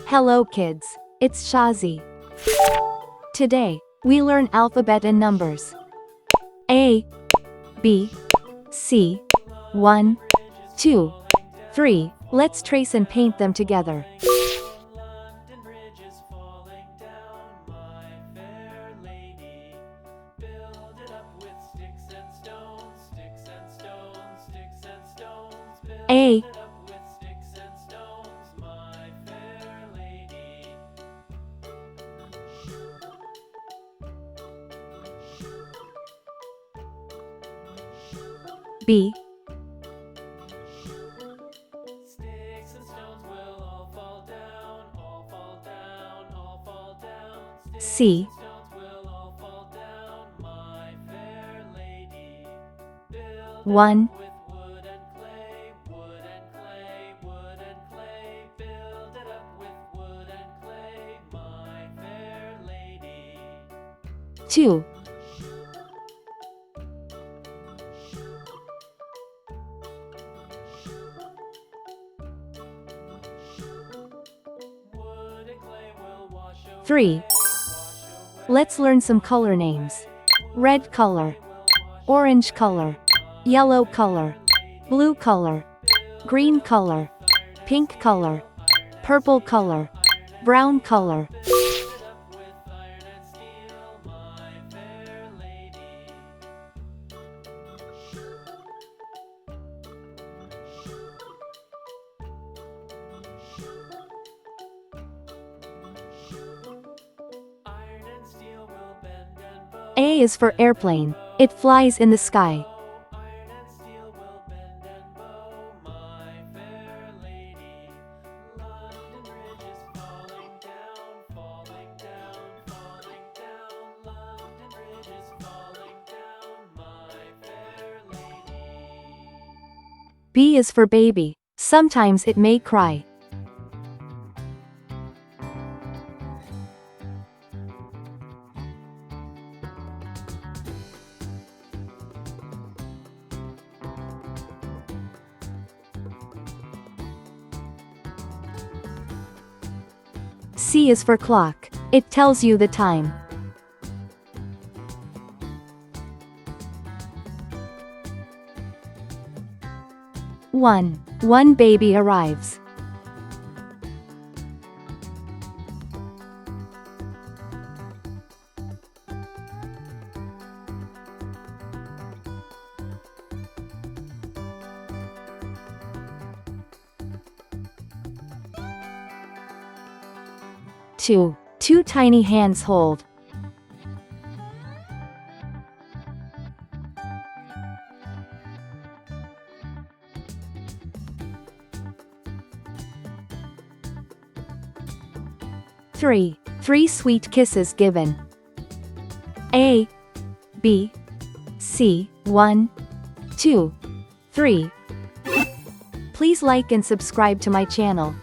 Hello kids, it's Shazi. Today, we learn alphabet and numbers. A, B, C, 1, 2, 3. Let's trace and paint them together. A, B, Sticks and stones will all fall down, all fall down, all fall down. C, Sticks and stones will all fall down, my fair lady. Build it 1, up with wood and clay, wood and clay, wood and clay. Build it up with wood and clay, my fair lady. 2, Wood and clay will wash away, 3. wash away. Let's learn some color names. Red color, orange color, yellow color, blue color, green color, pink color, purple color, brown color. Build it up with iron and steel, my fair lady. Iron and steel will bend and bow. A is for airplane. It flies in the sky. Iron and steel will bend and bow, my fair lady. London Bridge is falling down, falling down, falling down. London Bridge is falling down, my fair lady. B is for baby. Sometimes it may cry. C is for clock. It tells you the time. One baby arrives. Two tiny hands hold. Three sweet kisses given. A, B, C, 1, 2, 3. Please like and subscribe to my channel.